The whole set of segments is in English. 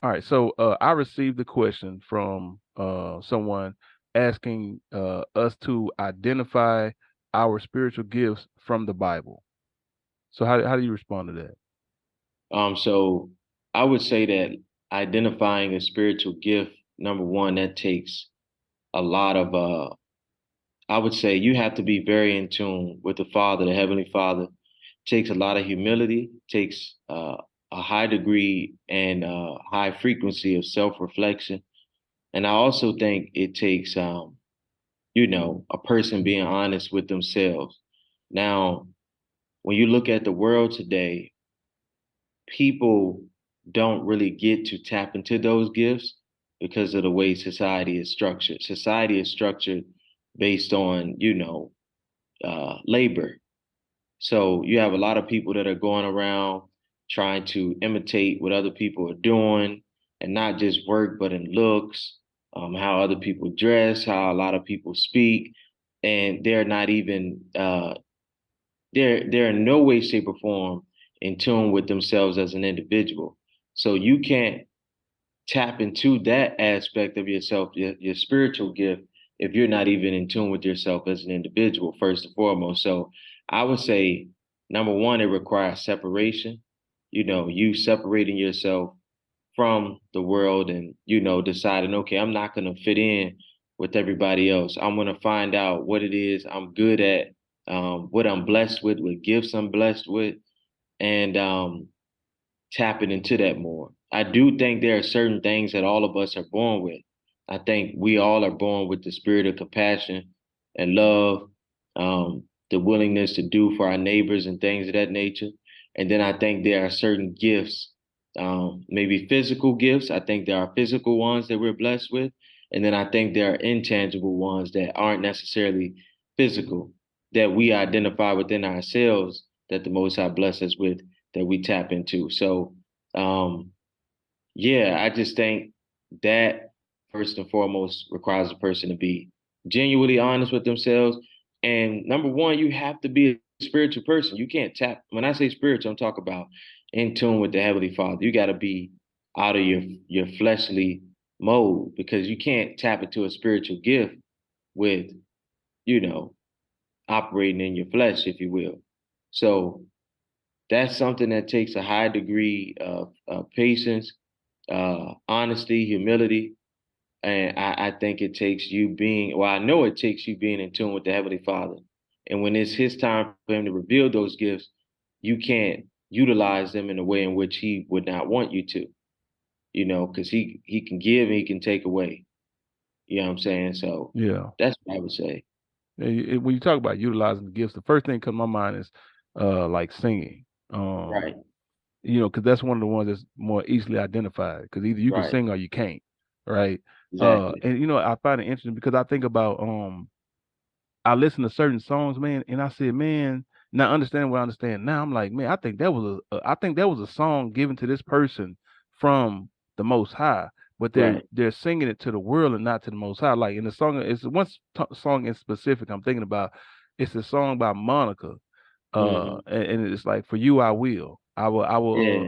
All right. So I received a question from someone asking us to identify our spiritual gifts from the Bible. So how do you respond to that? So I would say that identifying a spiritual gift, number one, that takes a lot of I would say you have to be very in tune with the Father, the Heavenly Father. Takes a lot of humility, takes a high degree and high frequency of self-reflection. And I also think it takes a person being honest with themselves. Now, when you look at the world today, people don't really get to tap into those gifts because of the way society is structured. Society is structured based on, labor. So you have a lot of people that are going around trying to imitate what other people are doing, and not just work, but in looks, how other people dress, how a lot of people speak, and they're not even they're in no way, shape, or form in tune with themselves as an individual. So you can't tap into that aspect of yourself, your spiritual gift, if you're not even in tune with yourself as an individual, first and foremost. So I would say, number one, it requires separation. You separating yourself from the world and, deciding, okay, I'm not going to fit in with everybody else. I'm going to find out what it is I'm good at, what I'm blessed with, what gifts I'm blessed with, and tapping into that more. I do think there are certain things that all of us are born with. I think we all are born with the spirit of compassion and love, the willingness to do for our neighbors and things of that nature. And then I think there are certain gifts, maybe physical gifts. I think there are physical ones that we're blessed with. And then I think there are intangible ones that aren't necessarily physical, that we identify within ourselves that the Most High bless us with, that we tap into. So, um, yeah, I just think that first and foremost requires a person to be genuinely honest with themselves. And number one, you have to be a spiritual person. You can't tap. When I say spiritual, I'm talking about in tune with the Heavenly Father. You got to be out of your fleshly mode, because you can't tap into a spiritual gift with, you know, operating in your flesh, if you will. So that's something that takes a high degree of patience, honesty, humility. And I think it takes you being, well, I know it takes you being in tune with the Heavenly Father. And when it's His time for Him to reveal those gifts, you can't utilize them in a way in which He would not want you to, because He can give and He can take away. You know what I'm saying? So Yeah. that's what I would say. When you talk about utilizing the gifts, the first thing that comes to my mind is like singing. Right, Because that's one of the ones that's more easily identified. Because either you can right, sing or you can't, right? exactly. And I find it interesting because I think about I listen to certain songs, man, and I said, man, not understanding what I understand now, I'm like, man, I think that was a song given to this person from the Most High, but they're Right. they're singing it to the world and not to the Most High. Like in the song, it's one song in specific I'm thinking about. It's a song by Monica, Hmm. and it's like, for you I will, Yeah,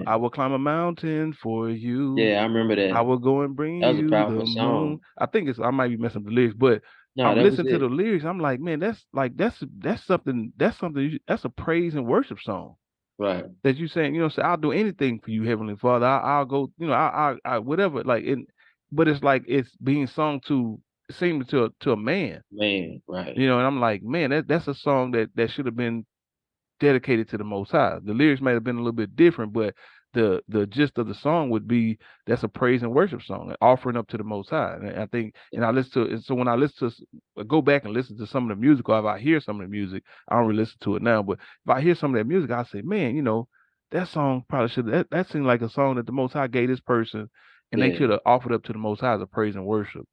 I will climb a mountain for you. yeah, I remember I that. will go and bring That was a you the powerful moon. song. I think I might be messing up the lyrics, but No, I'm that was listening to it. the lyrics. I'm like, man, that's something that's a praise and worship song Right. that you saying. Say, I'll do anything for you, Heavenly Father. I'll go, I whatever. Like, but it's like it's being sung to, seemingly to a man. Man, right. And I'm like, man, that's a song that should have been dedicated to the Most High. The lyrics might have been a little bit different, but the gist of the song would be that's a praise and worship song, an offering up to the Most High. And I think, and I listen to it. So when I go back and listen to some of the music, or if I hear some of the music, I don't really listen to it now. But if I hear some of that music, I say, man, that song probably should, that seemed like a song that the Most High gave this person, and they Yeah. should have offered up to the Most High as a praise and worship.